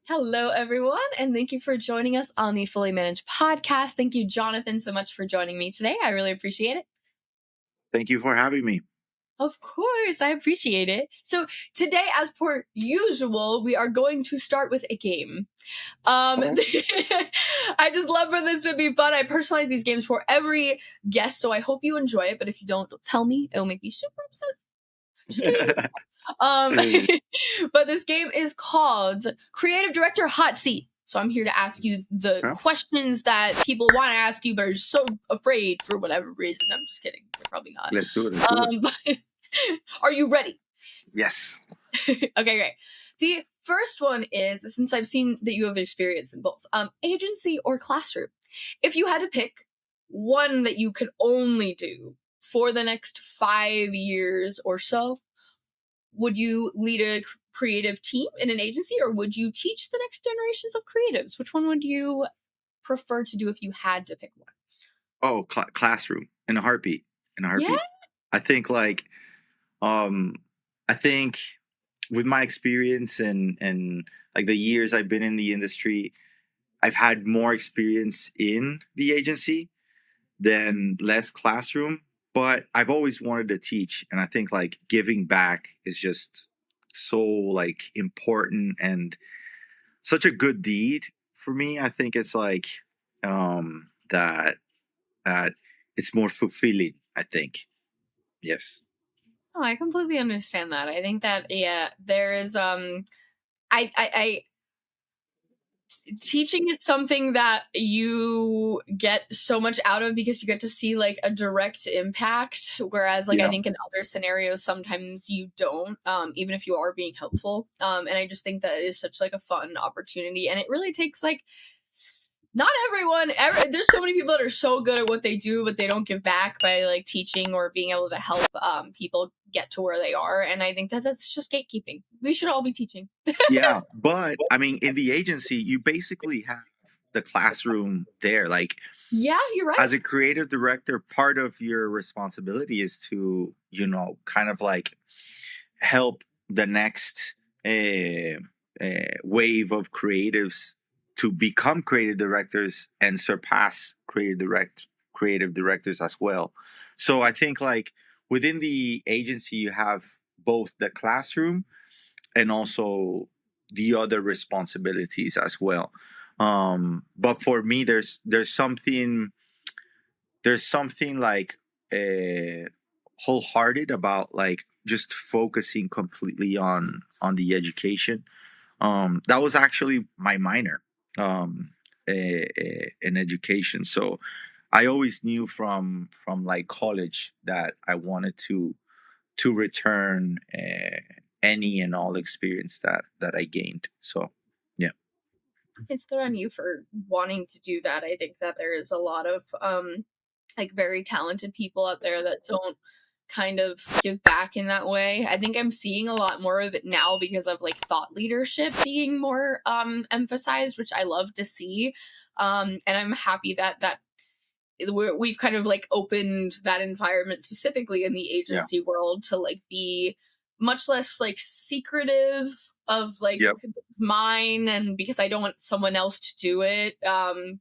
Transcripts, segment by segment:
Hello, everyone, and thank you for joining us on the Fully Managed podcast. Thank you, Jonathan, so much for joining me today. I really appreciate it. Thank you for having me. Of course, I appreciate it. So today, as per usual, we are going to start with a game. I just love for this to be fun. I personalize these games for every guest, so I hope you enjoy it. But if you don't tell me. It'll make me super upset. Just kidding. But this game is called Creative Director Hot Seat. So I'm here to ask you the questions that people want to ask you, but are so afraid for whatever reason. I'm just kidding. They're probably not. Let's do it. But are you ready? Yes. Okay, great. The first one is, since I've seen that you have experience in both, agency or classroom. If you had to pick one that you could only do for the next 5 years or so, would you lead a creative team in an agency, or would you teach the next generations of creatives? Which one would you prefer to do if you had to pick one? Oh, classroom in a heartbeat. Yeah? I think I think with my experience and like the years I've been in the industry, I've had more experience in the agency than less classroom. But I've always wanted to teach, and I think like giving back is just so like important and such a good deed for me. I think it's like that it's more fulfilling, I think. Yes. Oh, I completely understand that. I think that, yeah, there is I teaching is something that you get so much out of because you get to see like a direct impact, whereas like I think in other scenarios sometimes you don't, even if you are being helpful, and I just think that is such like a fun opportunity, and it really takes like not everyone there's so many people that are so good at what they do, but they don't give back by like teaching or being able to help people get to where they are, and I think that that's just gatekeeping. We should all be teaching. Yeah, but I mean, in the agency, you basically have the classroom there. Like, Yeah, you're right. as a creative director, part of your responsibility is to, kind of like help the next wave of creatives to become creative directors and surpass creative directors as well. So I think like within the agency, you have both the classroom and also the other responsibilities as well. But for me, there's something like wholehearted about like just focusing completely on the education. That was actually my minor in education, so I always knew from like college that I wanted to return any and all experience that I gained. So yeah. It's good on you for wanting to do that. I think that there is a lot of like very talented people out there that don't kind of give back in that way. I think I'm seeing a lot more of it now because of like thought leadership being more emphasized, which I love to see. And I'm happy that we've kind of like opened that environment specifically in the agency world to like be much less like secretive of like this is mine, and because I don't want someone else to do it,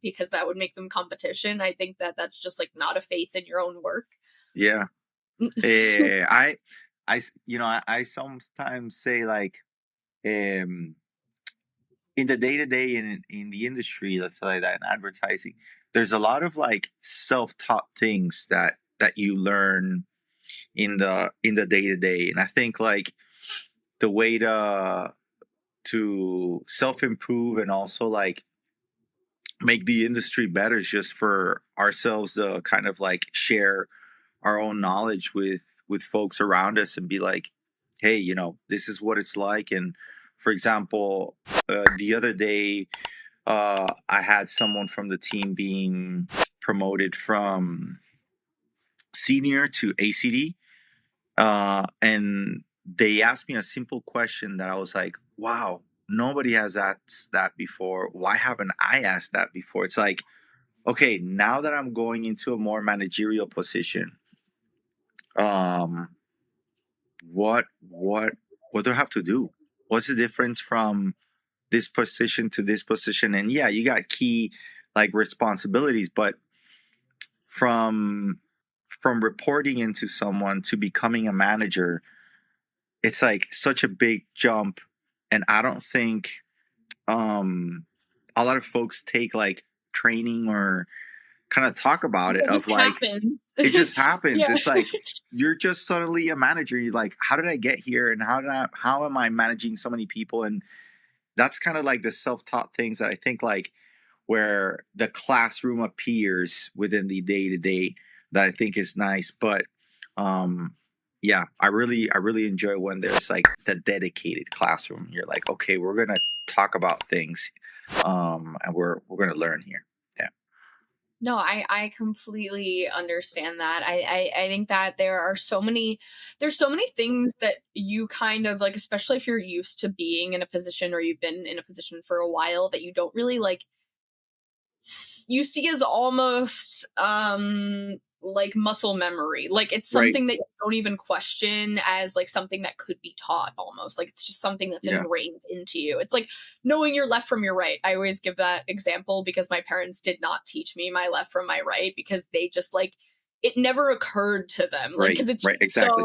because that would make them competition. I think that that's just like not a faith in your own work. Yeah. I sometimes say like um in the day-to-day in the industry, let's say like that, in advertising, there's a lot of like self-taught things that you learn in the day-to-day, and I think like the way to self-improve and also like make the industry better is just for ourselves to kind of like share our own knowledge with folks around us and be like, hey, this is what it's like. And for example, the other day, I had someone from the team being promoted from senior to ACD, and they asked me a simple question that I was like, wow, nobody has asked that before. Why haven't I asked that before? It's like, okay, now that I'm going into a more managerial position, um, what do I have to do? What's the difference from this position to this position, and yeah, you got key like responsibilities, but from reporting into someone to becoming a manager, it's like such a big jump. And I don't think um a lot of folks take like training or kind of talk about it It of just like happens. it just happens. Yeah. It's like you're just suddenly a manager. You're like, how did I get here, and how am I managing so many people? And that's kind of like the self-taught things that I think like where the classroom appears within the day-to-day that I think is nice. But um yeah, I really enjoy when there's like the dedicated classroom. You're like, okay, we're gonna talk about things, and we're gonna learn here. Yeah. No, I completely understand that. I think that there's so many things that you kind of like, especially if you're used to being in a position or you've been in a position for a while, that you don't really like you see as almost like muscle memory. Like it's Right. something that you don't even question as like something that could be taught almost. Like it's just something that's Yeah. ingrained into you. It's like knowing your left from your right. I always give that example because my parents did not teach me my left from my right because they just like it never occurred to them like Right. because it's Right. Exactly.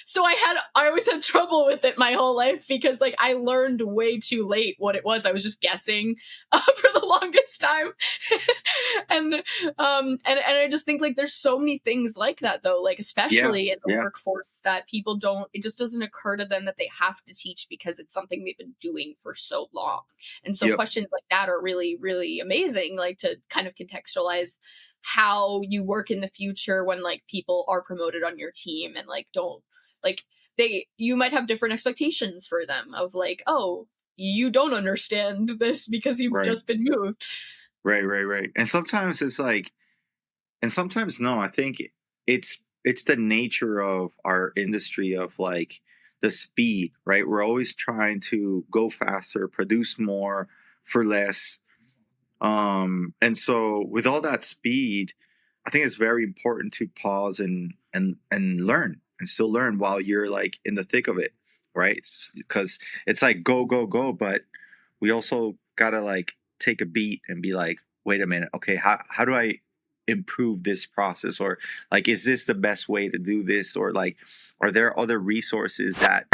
so I always had trouble with it my whole life because like I learned way too late what it was. I was just guessing for the longest time. and and I just think like there's so many things like that though, like Yeah. especially in the Yeah. workforce that people don't it just doesn't occur to them that they have to teach because it's something they've been doing for so long. And so Yep. questions like that are really really amazing, like to kind of contextualize how you work in the future when like people are promoted on your team and like don't like they you might have different expectations for them of like, oh, you don't understand this because you've Right. just been moved. Right. Right. Right. And sometimes it's like, and sometimes no. I think it's the nature of our industry of like the speed. Right. We're always trying to go faster, produce more for less. And so with all that speed, I think it's very important to pause and learn and still learn while you're like in the thick of it, right? Because it's like go go go, but we also gotta like take a beat and be like, wait a minute, okay, how do I improve this process, or like is this the best way to do this, or like are there other resources that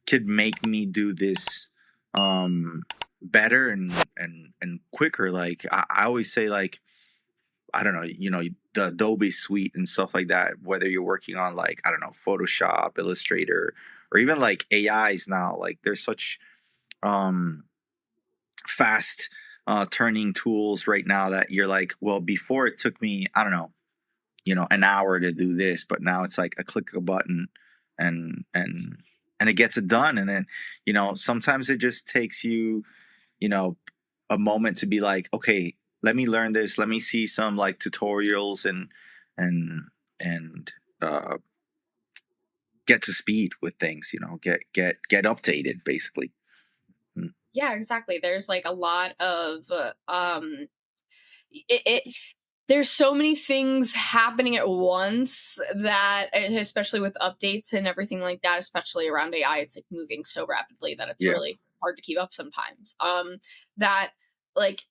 could make me do this better and quicker. Like I always say, like I don't know, the Adobe suite and stuff like that, whether you're working on like I don't know, Photoshop, Illustrator, or even like AIs now, like there's such um fast turning tools right now that you're like, well, before it took me, I don't know, an hour to do this, but now it's like a click of a button and it gets it done. And then sometimes it just takes you you know a moment to be like, okay, let me learn this, let me see some like tutorials and and uh get to speed with things, get updated basically. Mm. Yeah, exactly. There's like a lot of it there's so many things happening at once that especially with updates and everything like that, especially around AI, it's like moving so rapidly that it's Yeah. really hard to keep up sometimes. That like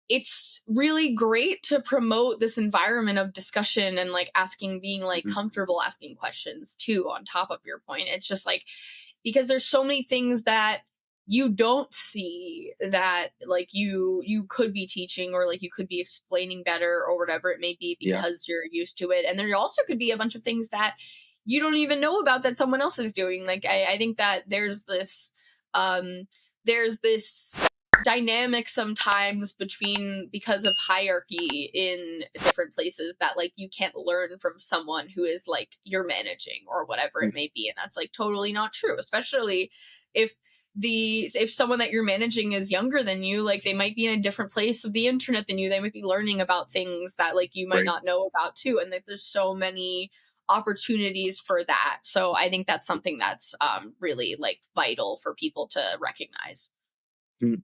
it's really great to promote this environment of discussion and like asking being like Mhm. comfortable asking questions too on top of your point. It's just like because there's so many things that you don't see that like you could be teaching or like you could be explaining better or whatever it may be Yeah. because you're used to it. And there also could be a bunch of things that you don't even know about that someone else is doing. Like I think that um there's this dynamic sometimes between because of hierarchy in different places that like you can't learn from someone who is like you're managing or whatever Mm. it may be, and that's like totally not true, especially if if someone that you're managing is younger than you, like they might be in a different place of the internet than you, they might be learning about things that like you might Right. not know about too, and like there's so many opportunities for that. So I think that's something that's really like vital for people to recognize. Mm.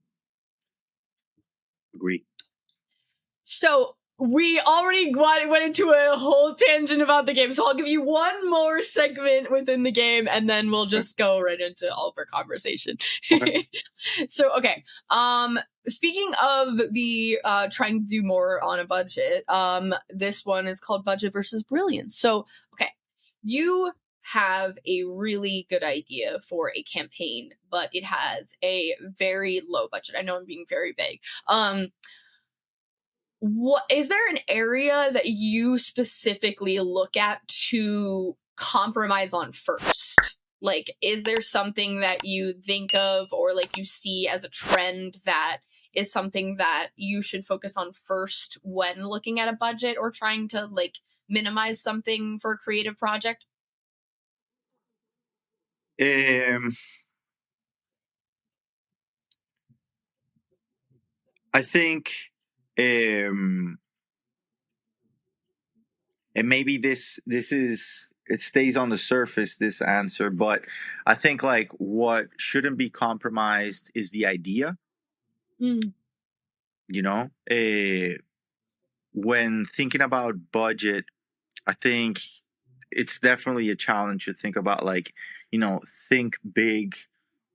Agree. So we already went into a whole tangent about the game, so I'll give you one more segment within the game, and then we'll just go right into all of our conversation. Okay. So, okay. Speaking of the trying to do more on a budget, this one is called Budget versus Brilliance. So, okay, you have a really good idea for a campaign, but it has a very low budget. I know I'm being very vague. What is there an area that you specifically look at to compromise on first? Like, is there something that you think of or like you see as a trend that is something that you should focus on first when looking at a budget or trying to like minimize something for a creative project? Um, I think, um, and maybe this is it stays on the surface, this answer, but I think like what shouldn't be compromised is the idea. Mm, You know, when thinking about budget, I think it's definitely a challenge to think about like, think big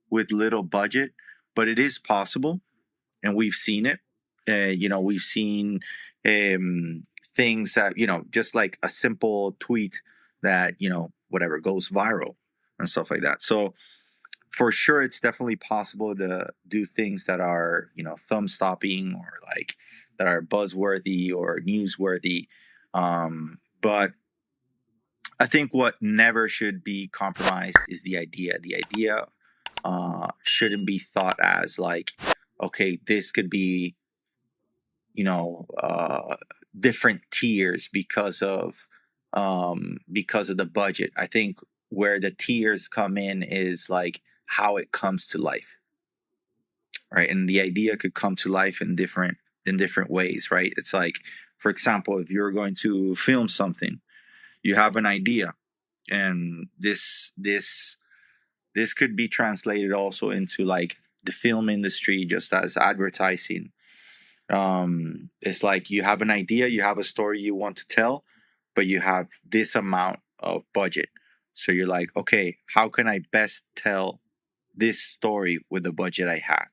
with little budget, but it is possible, and we've seen it. We've seen um, things that just like a simple tweet that whatever goes viral and stuff like that. So for sure, it's definitely possible to do things that are thumb stopping or like that are buzzworthy or newsworthy. But I think what never should be compromised is the idea. The idea shouldn't be thought as like, okay, this could be, you know, uh, different tiers because of the budget. I think where the tiers come in is like how it comes to life, right? And the idea could come to life in different ways, right? It's like, for example, if you're going to film something, you have an idea, and this could be translated also into like the film industry, just as advertising. It's like you have an idea, you have a story you want to tell, but you have this amount of budget. So you're like, okay, how can I best tell this story with the budget I have?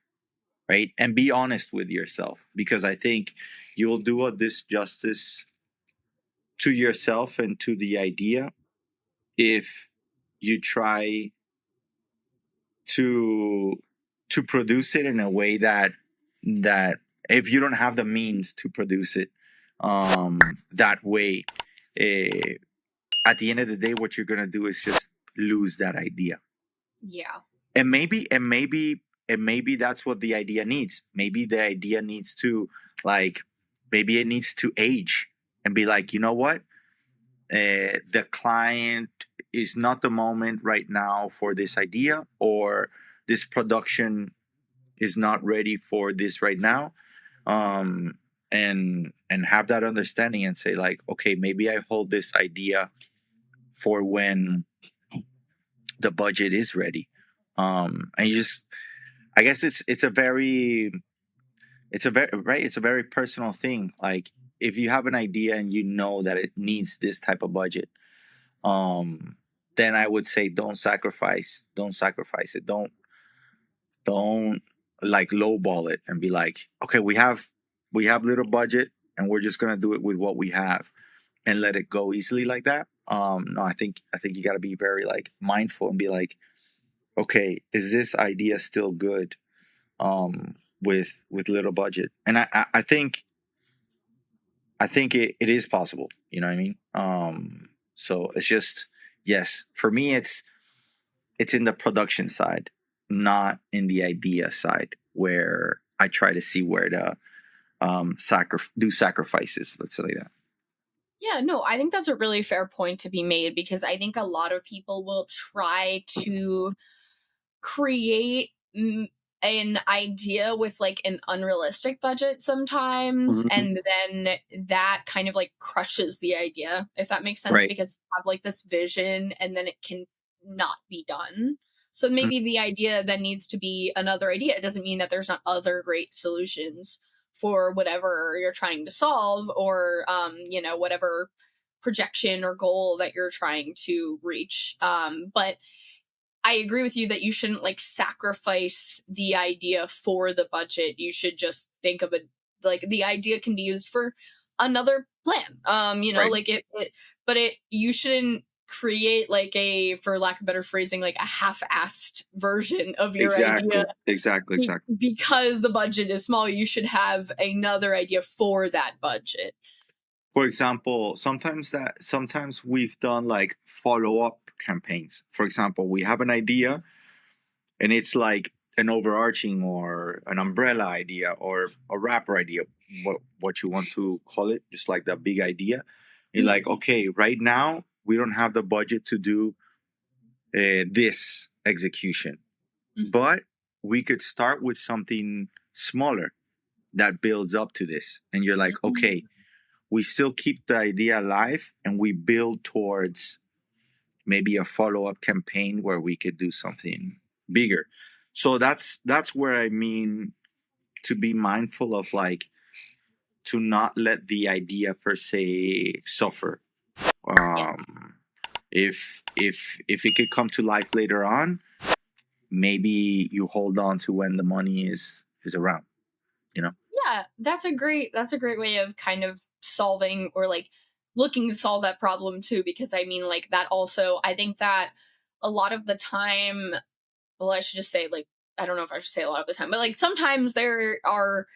Right. And be honest with yourself, because I think you'll do a disjustice to yourself and to the idea if you try to produce it in a way that if you don't have the means to produce it that way, eh, at the end of the day what you're gonna do is just lose that idea. yeah. And maybe that's what the idea needs. Maybe the idea needs to, like, maybe it needs to age and be like, you know what, the client is not the moment right now for this idea, or this production is not ready for this right now. Um and have that understanding and say like, okay, maybe I hold this idea for when the budget is ready. And you just, I guess it's a very personal thing. Like, if you have an idea and you know that it needs this type of budget, um then I would say don't sacrifice it. Don't like lowball it and be like, okay, we have little budget and we're just gonna do it with what we have and let it go easily like that. No, I think you got to be very like mindful and be like, okay, is this idea still good with little budget? And I think it is possible. You know what I mean? So it's just, yes, for me it's in the production side, not in the idea side, where I try to see where to do sacrifices. Let's say that. Yeah, no, I think that's a really fair point to be made because I think a lot of people will try to create an idea with like an unrealistic budget sometimes, Mhm. and then that kind of like crushes the idea, if that makes sense, Right. because you have like this vision and then it can not be done. So Mhm. maybe the idea then needs to be another idea. It doesn't mean that there's not other great solutions, for whatever you're trying to solve, or whatever projection or goal that you're trying to reach. But I agree with you that you shouldn't like sacrifice the idea for the budget. You should just think of it like the idea can be used for another plan. Right. Like but you shouldn't create like a, for lack of better phrasing, like a half-assed version of your idea Exactly. Exactly. Exactly. because the budget is small. You should have another idea for that budget. For example, sometimes we've done like follow-up campaigns. For example, we have an idea and it's like an overarching or an umbrella idea or a wrapper idea, what you want to call it, just like the big idea. You're Yeah. like, okay, right now we don't have the budget to do this execution, Mhm. but we could start with something smaller that builds up to this. And you're like, Mhm. okay, we still keep the idea alive and we build towards maybe a follow-up campaign where we could do something bigger. So that's where I mean to be mindful of, like, to not let the idea per se suffer. Yeah. If it could come to life later on, maybe you hold on to when the money is around, you know. Yeah, that's a great way of kind of solving, or like looking to solve that problem too, because I mean like that also, I think that a lot of the time, well, I should just say like, I don't know if I should say a lot of the time, but like sometimes there are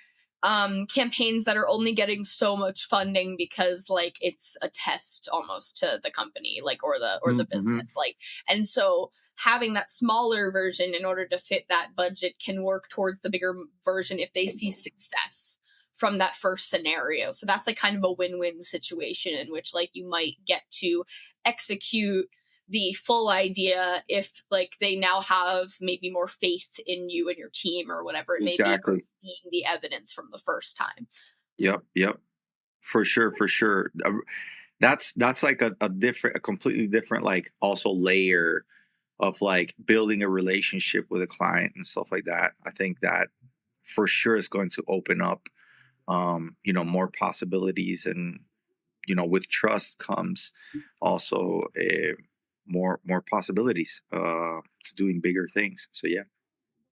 campaigns that are only getting so much funding because like it's a test almost to the company, like, or the Mm-hmm. business, like, and so having that smaller version in order to fit that budget can work towards the bigger version if they see success from that first scenario. So that's like kind of a win-win situation in which like you might get to execute the full idea if like they now have maybe more faith in you and your team or whatever it may be from Exactly. seeing the evidence from the first time. Yep. Yep. For sure. For sure. That's like a completely different, like, also layer of like building a relationship with a client and stuff like that. I think that for sure is going to open up, more possibilities, and with trust comes also more possibilities to doing bigger things. So yeah.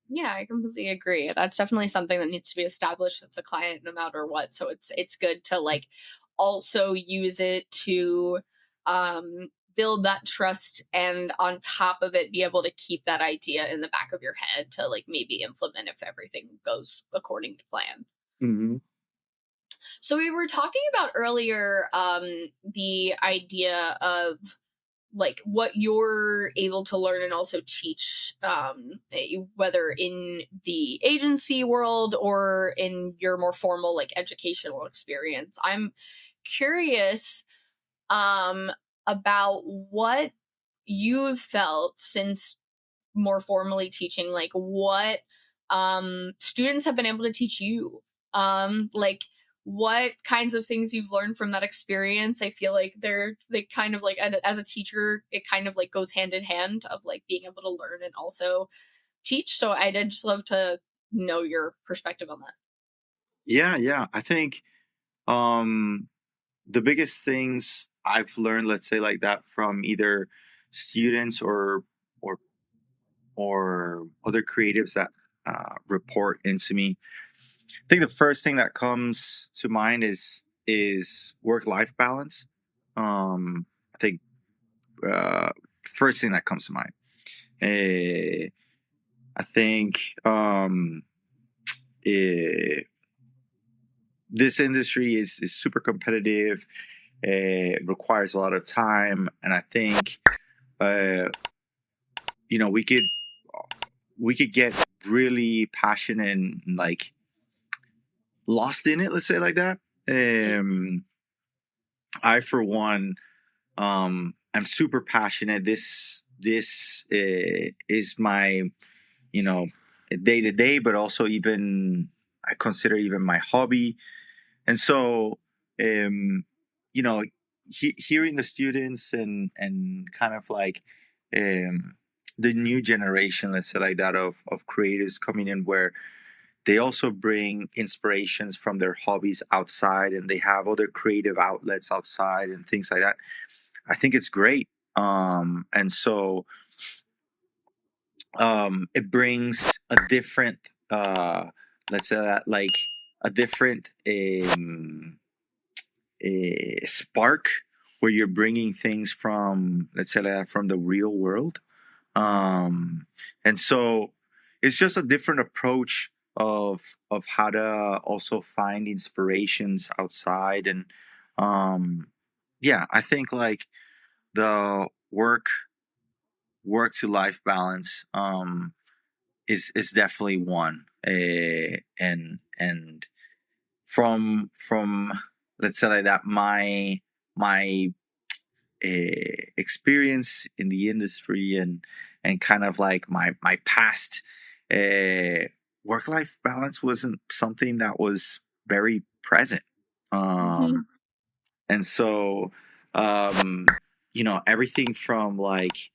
Yeah, I completely agree. That's definitely something that needs to be established with the client no matter what. So it's good to like also use it to build that trust, and on top of it be able to keep that idea in the back of your head to like maybe implement if everything goes according to plan. Hmm. So we were talking about earlier the idea of like what you're able to learn and also teach, whether in the agency world or in your more formal like educational experience. I'm curious um about what you've felt since more formally teaching, like what students have been able to teach you, like what kinds of things you've learned from that experience. I feel like they kind of like, as a teacher it kind of like goes hand in hand of like being able to learn and also teach. So I'd just love to know your perspective on that. Yeah, yeah. I think um the biggest things I've learned, let's say like that, from either students or or other creatives that report into me. I think the first thing that comes to mind is work life balance. I think uh, first thing that comes to mind. Uh, I think eh, this industry is super competitive. Requires a lot of time, and I think uh, you know we could we could get really passionate and like lost in it. Let's say like that. I, for one, I'm super passionate. This is my, day to day, but also even I consider even my hobby. And so, um, you know, hearing the students and kind of like um, the new generation, let's say like that, of creatives coming in, where they also bring inspirations from their hobbies outside, and they have other creative outlets outside and things like that. I think it's great. And so it brings a different, let's say that, like a different spark, where you're bringing things from, let's say that, from the real world. And so it's just a different approach of how to also find inspirations outside. And yeah, I think like the work to life balance is definitely one. And from let's say like that, my experience in the industry, and kind of like my past, work life balance wasn't something that was very present. Mhm. And so, everything from like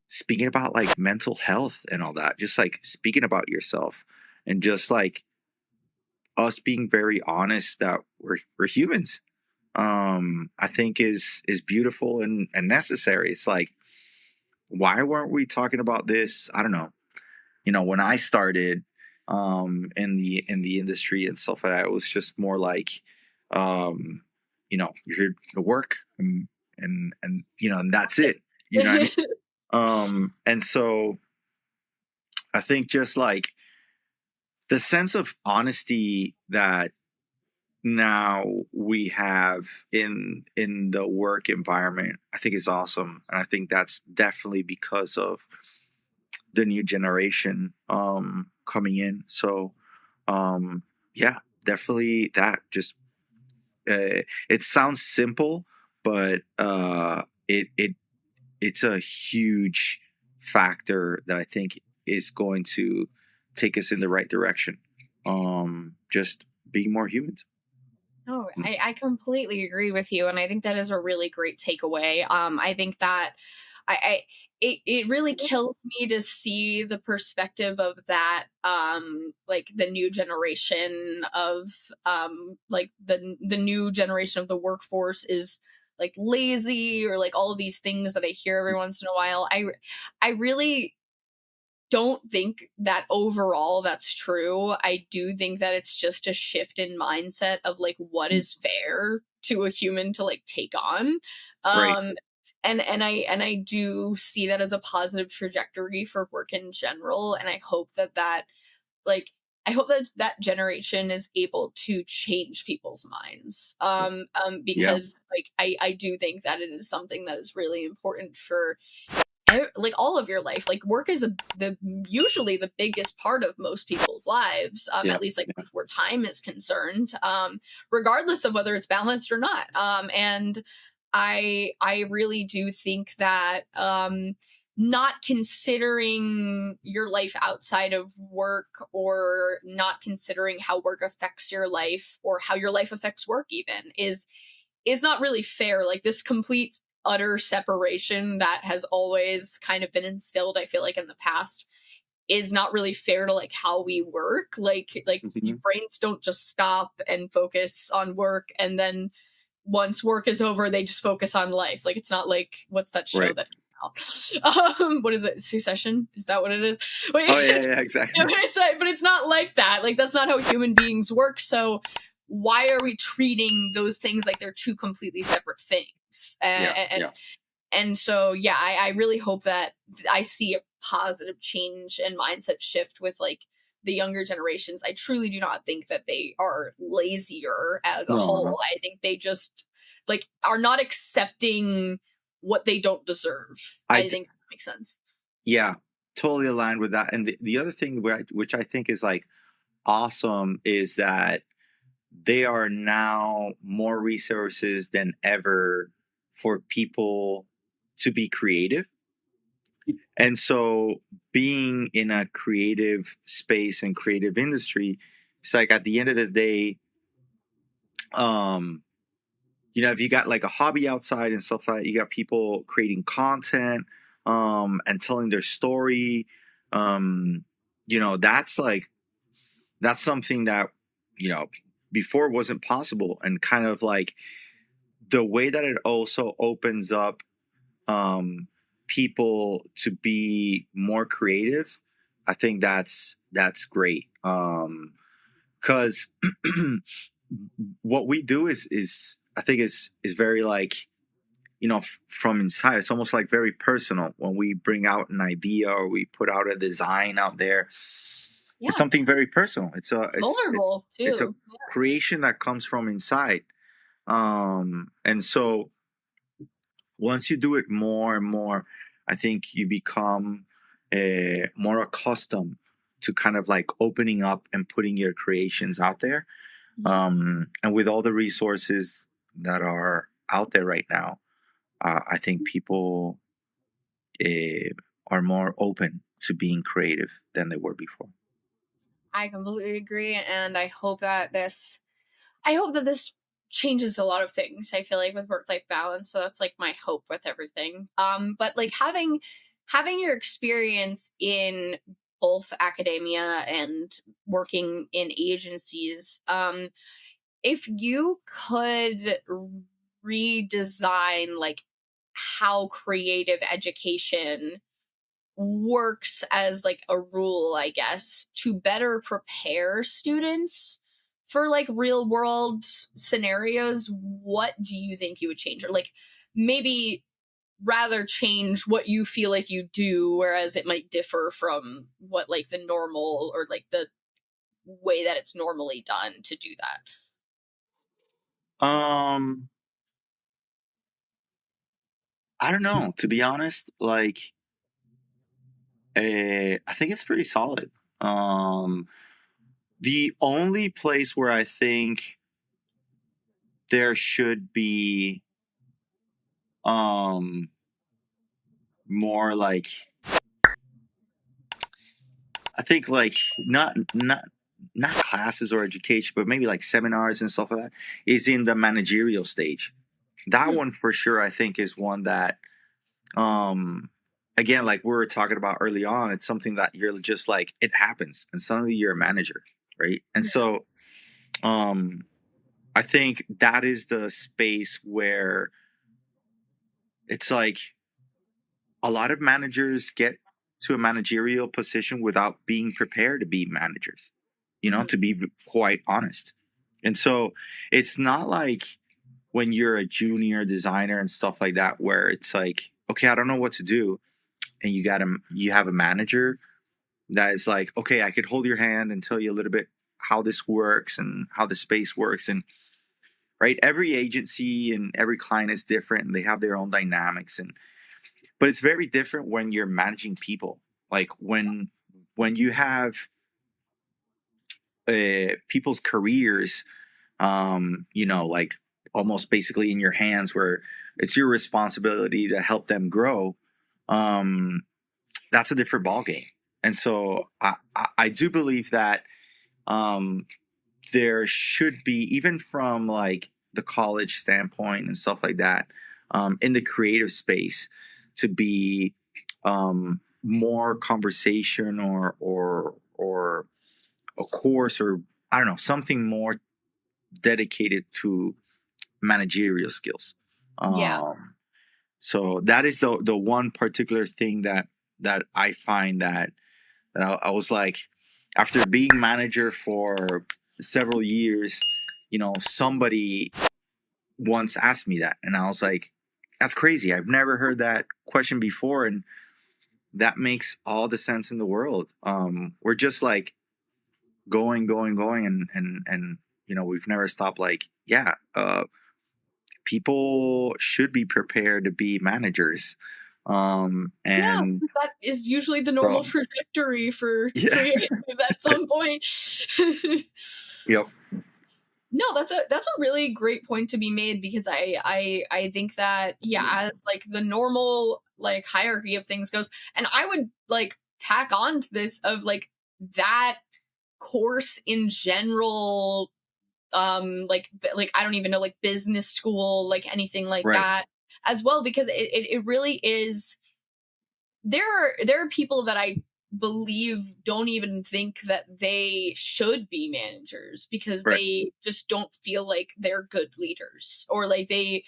speaking about like mental health and all that, just like speaking about yourself, and just like us being very honest that we're humans, I think is beautiful and necessary. It's like, why weren't we talking about this? I don't know. When I started in the industry and stuff like that, it was just more like, um, you're here to work, and that's it. You know what I mean? And so I think just like the sense of honesty that now we have in the work environment, I think is awesome. And I think that's definitely because of the new generation coming in. So yeah, definitely that. Just it sounds simple, but it's a huge factor that I think is going to take us in the right direction. Just being more humans. Oh, I completely agree with you, and I think that is a really great takeaway. I think that I it really kills me to see the perspective of that, like the new generation of like the new generation of the workforce is like lazy, or like all of these things that I hear every once in a while. I really don't think that overall that's true. I do think that it's just a shift in mindset of like what is fair to a human to like take on. Right. Um and I do see that as a positive trajectory for work in general, and I hope that like I hope that that generation is able to change people's minds. Yeah. Because like I do think that it is something that is really important for like all of your life. Like work is the usually the biggest part of most people's lives, Yeah. at least like where time is concerned, regardless of whether it's balanced or not. And I really do think that not considering your life outside of work, or not considering how work affects your life, or how your life affects work even, is not really fair. Like this complete utter separation that has always kind of been instilled, I feel like, in the past, is not really fair to like how we work. Like Mhm. brains don't just stop and focus on work, and then once work is over they just focus on life. Like it's not like, what's that show Right. that what is it, Succession, is that what it is? Oh yeah, Wait, yeah, exactly. but it's not like that. Like that's not how human beings work. So why are we treating those things like they're two completely separate things? Yeah, And yeah. and so yeah, I really hope that I see a positive change and mindset shift with like the younger generations. I truly do not think that they are lazier as a No, whole. no. I think they just like are not accepting what they don't deserve. I I th- think that makes sense. yeah, totally aligned with that. And the other thing which I think is like awesome is that they are now more resources than ever for people to be creative. And so being in a creative space and creative industry, it's like at the end of the day, um, if you got like a hobby outside and stuff like that, you got people creating content, and telling their story. um that's like that's something that, you know, before wasn't possible. And kind of like the way that it also opens up people to be more creative, I think that's great. Because what we do is I think is very like, you know, from inside. It's almost like very personal when we bring out an idea or we put out a design out there. It's Yeah, something very personal. it's vulnerable It's a too. creation that comes from inside. And so once you do it more and more, I think you become more accustomed to kind of like opening up and putting your creations out there. Yeah. And with all the resources that are out there right now, I think people uh, are more open to being creative than they were before. I completely agree, and I hope that this changes a lot of things. I feel like with work life balance, so that's like my hope with everything. But like having your experience in both academia and working in agencies, if you could redesign like how creative education works as like a rule, I guess, to better prepare students for like real world scenarios, what do you think you would change? Or like maybe rather change what you feel like you do, whereas it might differ from what like the normal or like the way that it's normally done to do that. Um, I don't know. To be honest, like I think it's pretty solid. Um, the only place where I think there should be um more like, I think like not classes or education, but maybe like seminars and stuff like that, is in the managerial stage. That Hmm. one for sure I think is one that um again, like we were talking about early on, it's something that you're just like, it happens and suddenly you're a manager, right? And Yeah. so um I think that is the space where it's like a lot of managers get to a managerial position without being prepared to be managers, you know, to Mhm. be quite honest. And so it's not like when you're a junior designer and stuff like that, where it's like, okay, I don't know what to do. And you have a manager that is like, okay, I could hold your hand and tell you a little bit how this works and how the space works. And right, every agency and every client is different and they have their own dynamics. And but it's very different when you're managing people, like when you have people's careers, you know, like almost basically in your hands, where it's your responsibility to help them grow. um that's a different ball game. And so I do believe that um there should be, even from like the college standpoint and stuff like that, in the creative space, to be more conversation or a course, or I don't know, something more dedicated to managerial skills. Yeah. Um, so that is the one particular thing that I find that I was like, after being manager for several years, you know, somebody once asked me that, and I was like, that's crazy. I've never heard that question before, and that makes all the sense in the world. We're just like going, and you know, we've never stopped. Like, yeah, people should be prepared to be managers. Yeah, And that is usually the so, normal trajectory for yeah, creative at some point. yep, No, that's a really great point to be made because I think that yeah, like the normal like hierarchy of things goes, and I would like tack on to this of like that course in general, like I don't even know, like business school, like anything like right, that as well, because it really is there are people that I don't even think that they should be managers because Right. they just don't feel like they're good leaders, or like they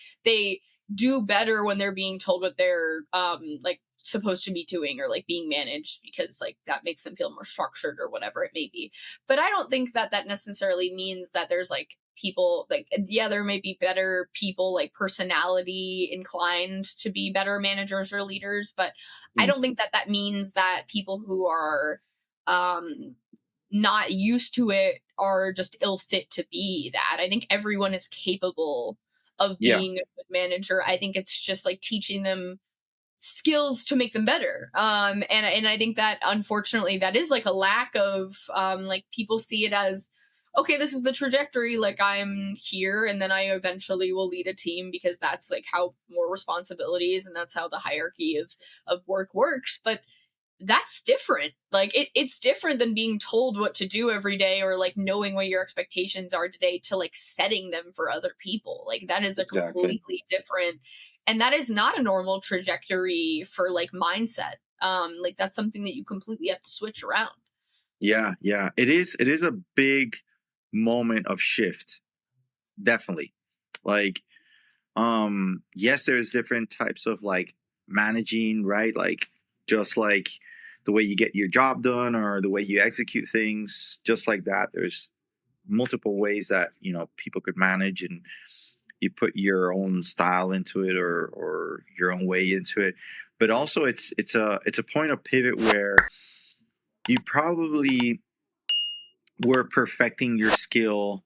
do better when they're being told what they're like supposed to be doing, or like being managed, because like that makes them feel more structured or whatever it may be. But I don't think that that necessarily means that there's like people like, yeah, there may be better people like personality inclined to be better managers or leaders, but I Mm. don't think that that means that people who are um not used to it are just ill fit to be that. I think everyone is capable of Yeah. being a good manager. I think it's just like teaching them skills to make them better. And I think that unfortunately that is like a lack of like people see it as, okay, this is the trajectory, like I'm here and then I eventually will lead a team because that's like how more responsibilities and that's how the hierarchy of work works. But that's different. Like it's different than being told what to do every day, or like knowing what your expectations are today, to like setting them for other people. Like that is a Exactly. completely different, and that is not a normal trajectory for like mindset. Like that's something that you completely have to switch around. Yeah, yeah. It is a big moment of shift. Definitely. Like, yes, there's different types of like managing, right? Like just like the way you get your job done or the way you execute things, just like that. There's multiple ways that, people could manage, and you put your own style into it, or your own way into it. But also it's a point of pivot where you probably were perfecting your skill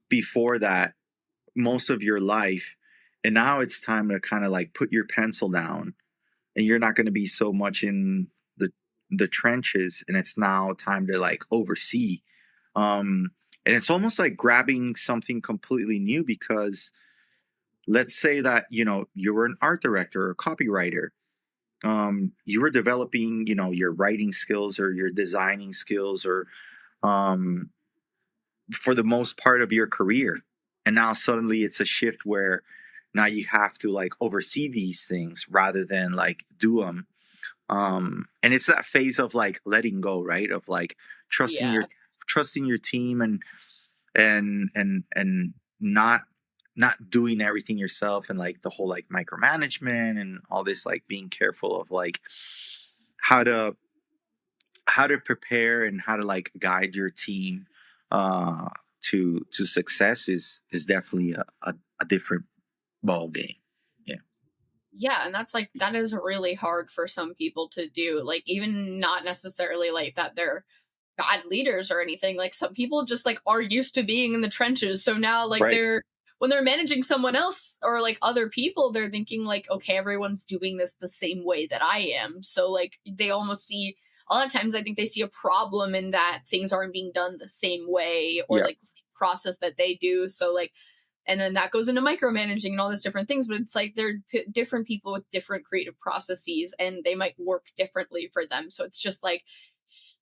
before that most of your life, and now it's time to kind of like put your pencil down, and you're not going to be so much in the trenches, and it's now time to like oversee. And it's almost like grabbing something completely new, because let's say that you were an art director or copywriter. You were developing your writing skills or your designing skills, or um for the most part of your career. And now suddenly it's a shift where now you have to like oversee these things rather than like do them. And it's that phase of like letting go, right? Of like trusting Yeah. your trusting your team, and not doing everything yourself, and like the whole like micromanagement and all this, like being careful of like how to prepare and how to like guide your team uh to success is definitely a different ball game. Yeah. Yeah, and that's like that is really hard for some people to do. Like even not necessarily like that they're bad leaders or anything. Like some people just like are used to being in the trenches. So now like Right. they're when they're managing someone else or like other people, they're thinking like, okay, everyone's doing this the same way that I am. So like they almost see a lot of times I think they see a problem in that things aren't being done the same way or Yeah. like the same process that they do. So like and then that goes into micromanaging and all these different things, but it's like they're different people with different creative processes and they might work differently for them. So it's just like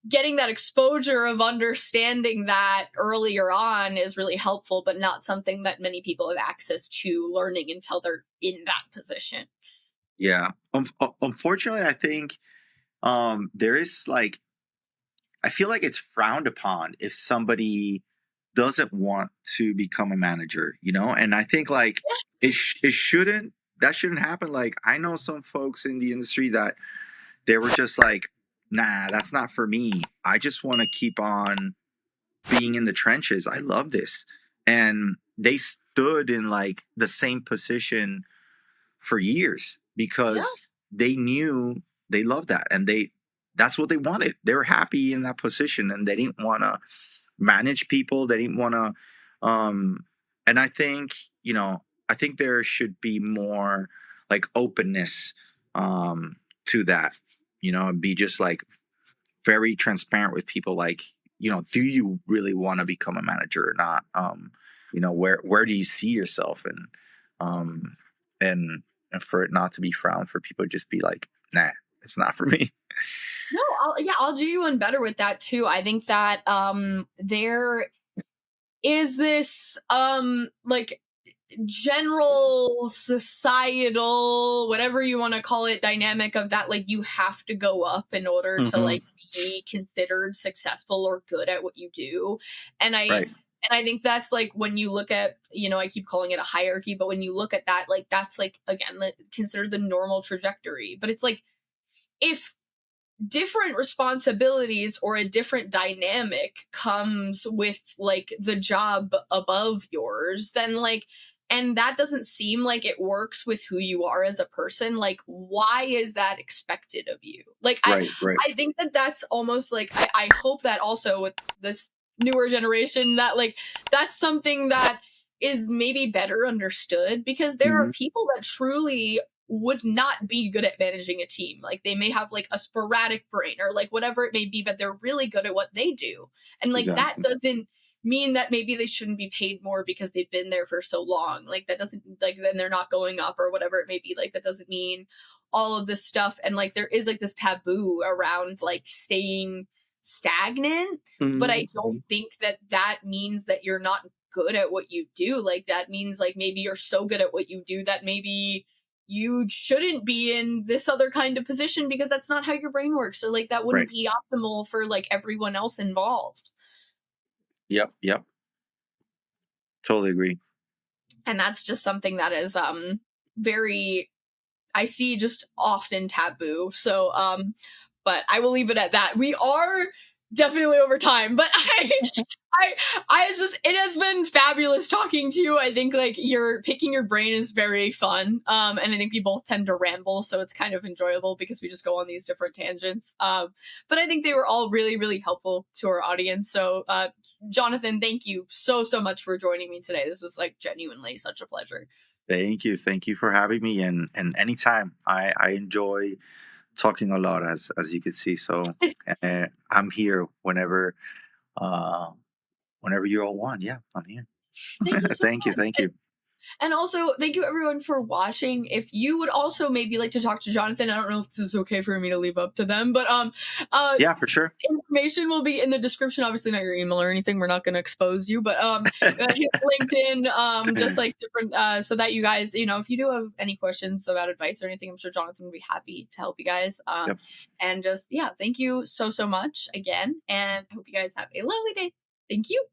getting that exposure of understanding that earlier on is really helpful, but not something that many people have access to learning until they're in that position. Yeah. Unfortunately, I think there is like, I feel like it's frowned upon if somebody doesn't want to become a manager, and I think like it shouldn't that shouldn't happen. Like I know some folks in the industry that they were just like, nah, that's not for me. I just want to keep on being in the trenches. I love this. And they stood in like the same position for years Yeah. because they knew they loved that, and that's what they wanted. They were happy in that position, and they didn't want to manage people. They didn't want to and I think there should be more like openness to that, and be just like very transparent with people, like, do you really want to become a manager or not? Where do you see yourself? Um and for it not to be frowned, for people to just be like, nah, it's not for me. No, I'll do you one better with that too. I think that there is this like general societal whatever you want to call it dynamic of that like you have to go up in order to Hmm. like be considered successful or good at what you do. And Right. I think that's like when you look at, I keep calling it a hierarchy, but when you look at that, like that's like again, considered the normal trajectory. But it's like if different responsibilities or a different dynamic comes with like the job above yours, then like, and that doesn't seem like it works with who you are as a person, like why is that expected of you? Like Right. Right. I think that that's almost like I hope that also with this newer generation that like that's something that is maybe better understood, because there are Mhm. people that truly would not be good at managing a team. Like they may have like a sporadic brain or like whatever it may be, but they're really good at what they do. And like that Exactly. doesn't mean that maybe they shouldn't be paid more because they've been there for so long. Like that doesn't, like then they're not going up or whatever it may be. Like that doesn't mean all of this stuff. And like there is like this taboo around like staying stagnant, but I Mhm. don't Mhm. think that that means that you're not good at what you do. Like that means like maybe you're so good at what you do that maybe you shouldn't be in this other kind of position because that's not how your brain works. So like that wouldn't Right. be optimal for like everyone else involved. Yep. Yep. Totally agree. And that's just something that is very, I see just often taboo. So but I will leave it at that. We are definitely over time, but I it's just, it has been fabulous talking to you. I think like your picking your brain is very fun. And I think we both tend to ramble, so it's kind of enjoyable because we just go on these different tangents. But I think they were all really, really helpful to our audience. So Jonathan, thank you so much for joining me today. This was like genuinely such a pleasure. Thank you. Thank you for having me. And anytime, I enjoy talking a lot, as you can see. So I'm here uh, whenever you all want. Yeah, I'm here. Thank you so Thank you. much. Thank you. And also, thank you everyone for watching. If you would also maybe like to talk to Jonathan, I don't know if this is okay for me to leave up to them, but uh Yeah, for sure. information will be in the description. Obviously not your email or anything. We're not going to expose you, but his LinkedIn, just like different so that you guys, if you do have any questions about advice or anything, I'm sure Jonathan would be happy to help you guys. Yep. And just yeah, thank you so much again, and I hope you guys have a lovely day. Thank you.